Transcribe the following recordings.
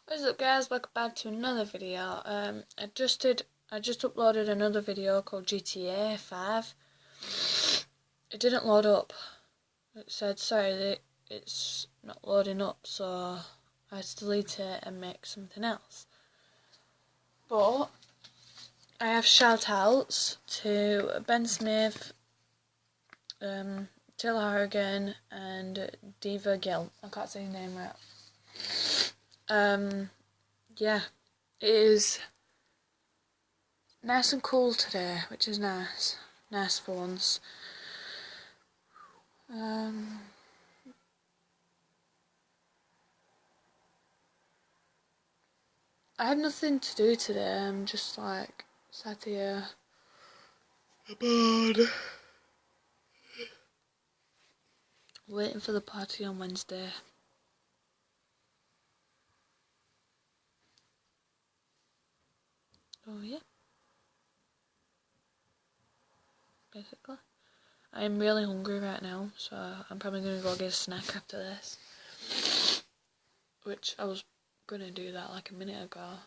What's up guys, welcome back to another video. I just uploaded another video called GTA 5. It didn't load up. It said sorry that it's not loading up, so I had to delete it and make something else. But I have shout outs to Ben Smith, Taylor Harrigan and Diva Gill. I can't say his name right. Yeah, it is nice and cool today, which is nice. Nice for once. I have nothing to do today. I'm just like sat here bored, waiting for the party on Wednesday. Oh yeah. Basically. I am really hungry right now, so I'm probably going to go get a snack after this. Which I was going to do that like a minute ago.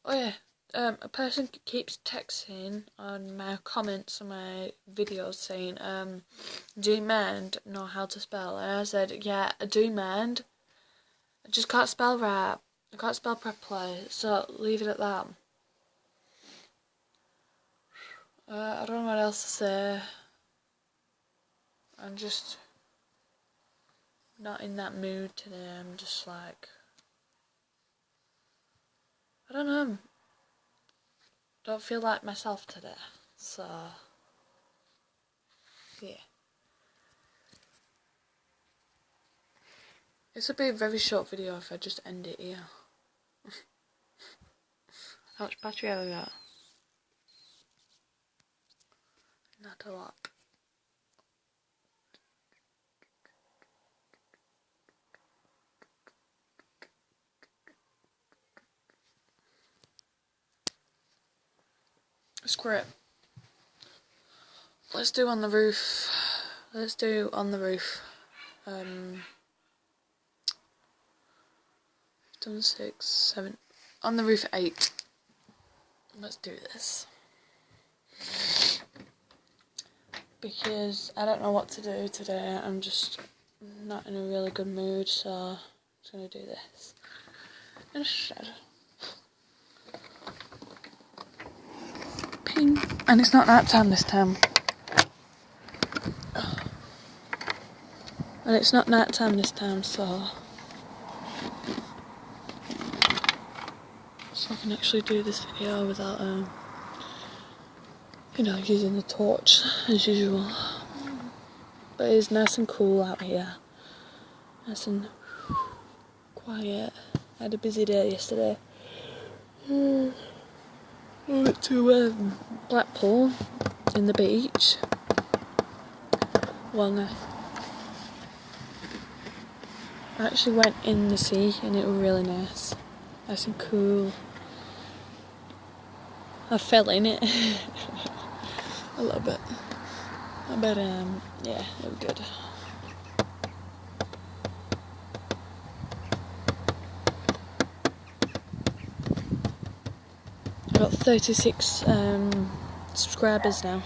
Oh yeah, a person keeps texting on my comments on my videos saying, do you mind know how to spell? And I said, yeah, I do mind. I just can't spell right. I can't spell properly, so leave it at that. I don't know what else to say. I'm just not in that mood today. I'm just like, I don't know. Don't feel like myself today. So, yeah. This would be a very short video if I just end it here. How much battery have I got? Not a lot. Screw it. Let's do on the roof. Let's do on the roof. Done 6, 7. On the roof 8. Let's do this. Because I don't know what to do today. I'm just not in a really good mood, so I'm just gonna do this instead. Ping. And it's not night time this time. And it's not night time this time, so I can actually do this video without using the torch as usual. But it is nice and cool out here. Nice and quiet. I had a busy day yesterday. I went to Blackpool in the beach. Well, no. I actually went in the sea and it was really nice. Nice and cool. I fell in it a little bit. But yeah, it was good. I've got 36 subscribers now.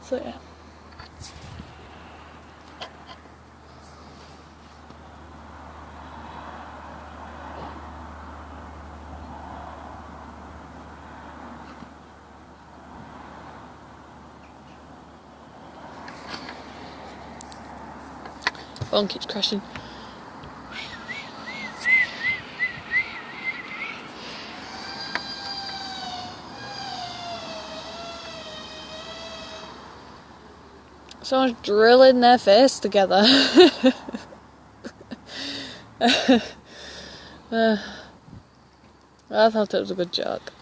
So yeah. Phone keeps crashing. Someone's drilling their face together. I thought it was a good joke.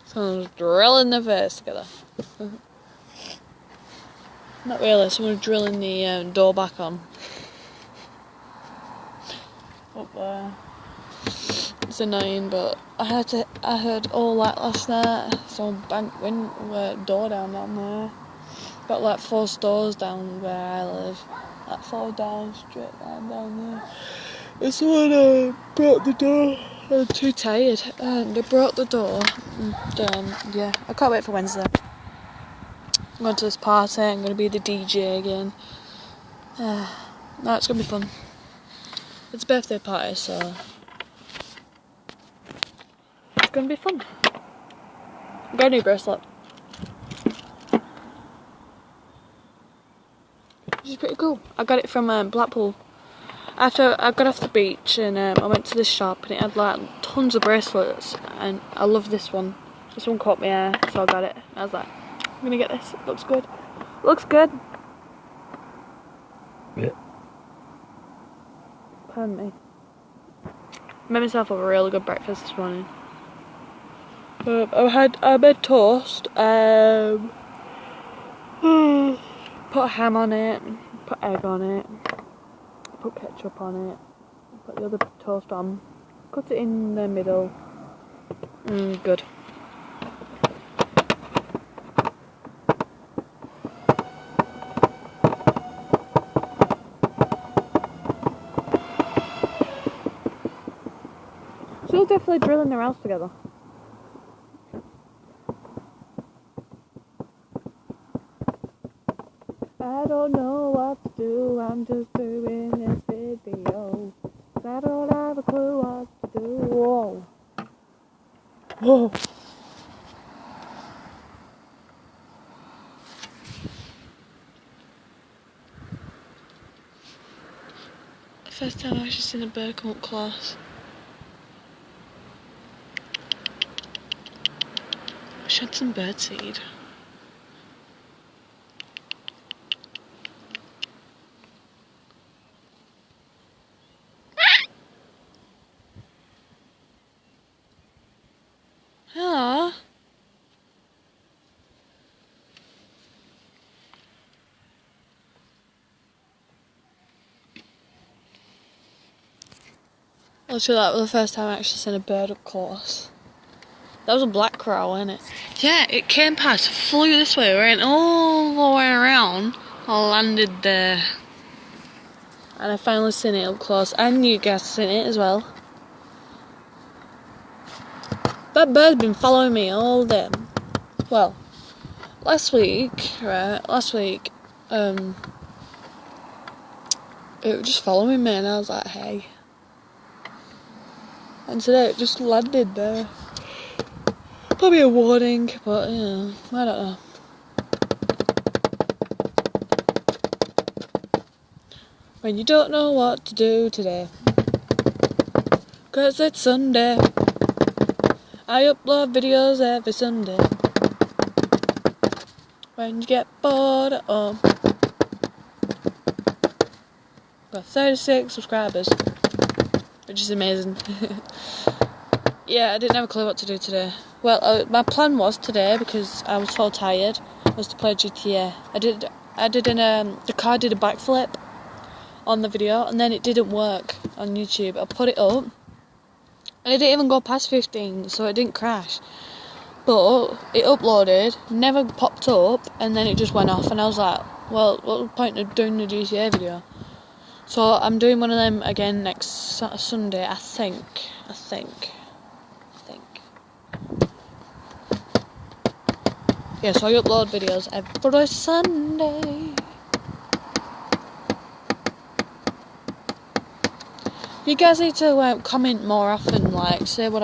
Someone's drilling their face together. Not really, someone's drilling the door back on. Up there. It's annoying, but I heard all that last night. So door down there. Got like 4 stores down where I live. Like 4 down, straight down there. And someone broke the door. I'm too tired. And they broke the door. And yeah, I can't wait for Wednesday. I'm going to this party. I'm going to be the DJ again. No, it's going to be fun. It's a birthday party, so it's going to be fun. I got a new bracelet. Which is pretty cool. I got it from Blackpool. After I got off the beach and I went to this shop and it had like tons of bracelets, and I love this one. This one caught my eye, so I got it. I was like, I'm gonna get this. It looks good. Looks good. Yeah. Pardon me. Made myself a really good breakfast this morning. I made toast. Put ham on it. Put egg on it. Put ketchup on it. Put the other toast on. Cut it in the middle. Good. So we're definitely drilling their house together. I don't know what to do, I'm just doing this video. I don't have a clue what to do. Whoa. Whoa. First time I've actually seen a bird come up close. I shed some birdseed. Hello. Literally, that was the first time I actually seen a bird up close. That was a black crow, wasn't it? Yeah, it came past, flew this way, went all the way around, and landed there. And I finally seen it up close, and you guys seen it as well. That bird's been following me all day. Well, last week, it was just following me, and I was like, hey. And today it just landed there. Probably a warning, but yeah, I don't know. When you don't know what to do today, 'cause it's Sunday. I upload videos every Sunday. When you get bored at home. Got 36 subscribers, which is amazing. Yeah, I didn't have a clue what to do today. Well, my plan was today, because I was so tired, was to play GTA. The car did a backflip on the video, and then it didn't work on YouTube. I put it up, and it didn't even go past 15, so it didn't crash. But it uploaded, never popped up, and then it just went off, and I was like, well, what's the point of doing the GTA video? So I'm doing one of them again next Sunday, I think. Yeah, so I upload videos every Sunday. You guys need to comment more often, like, say what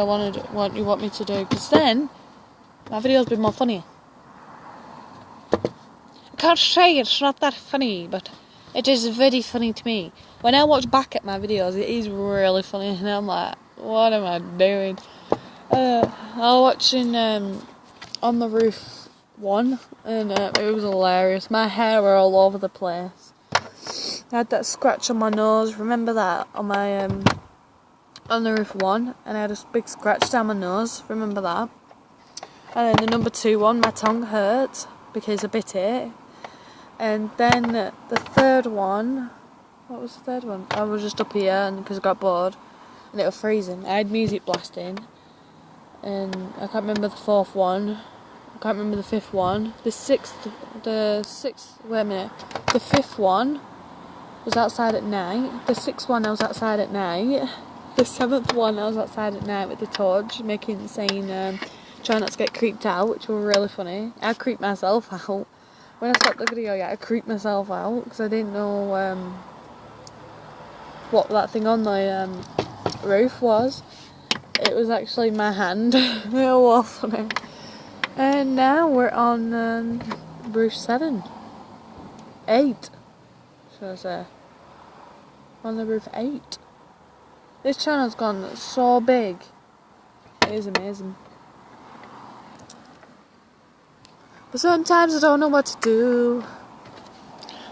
you want me to do, because then my videos will be more funny. I can't say it's not that funny, but it is very funny to me. When I watch back at my videos, it is really funny, and I'm like, what am I doing? I was watching On the Roof 1, and it was hilarious. My hair were all over the place. I had that scratch on my nose, remember that? On my On the Roof 1, and I had a big scratch down my nose, remember that? And then the number 2 one, my tongue hurt because I bit it. And then the third one, what was the third one? I was just up here because I got bored. and it was freezing. I had music blasting, and I can't remember the fourth one. I can't remember the fifth one. The sixth. Wait a minute. The fifth one was outside at night. The sixth one I was outside at night. The seventh one I was outside at night with the torch, saying try not to get creeped out, which were really funny. I creeped myself out. When I stopped the video, I creeped myself out because I didn't know what that thing on the roof was. It was actually my hand. It was funny. And now we're on roof 7. 8. Should I say? On the roof 8. This channel's gone so big. It is amazing. But sometimes I don't know what to do.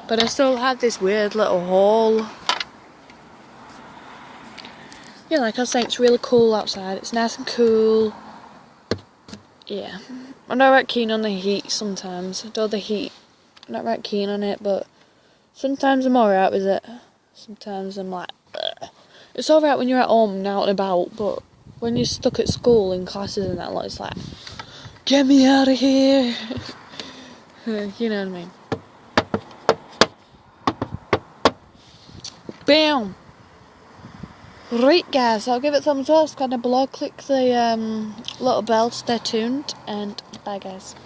But I still have this weird little hole. Yeah, like I was saying, it's really cool outside. It's nice and cool. Yeah. I'm not right keen on the heat sometimes. I do the heat. I'm not right keen on it, but sometimes I'm alright with it. Sometimes I'm like, ugh. It's alright when you're at home and out and about, but when you're stuck at school in classes and that lot, it's like, get me out of here. You know what I mean. Bam! Right guys, I'll give it a thumbs up, subscribe down below, click the little bell to stay tuned, and bye guys.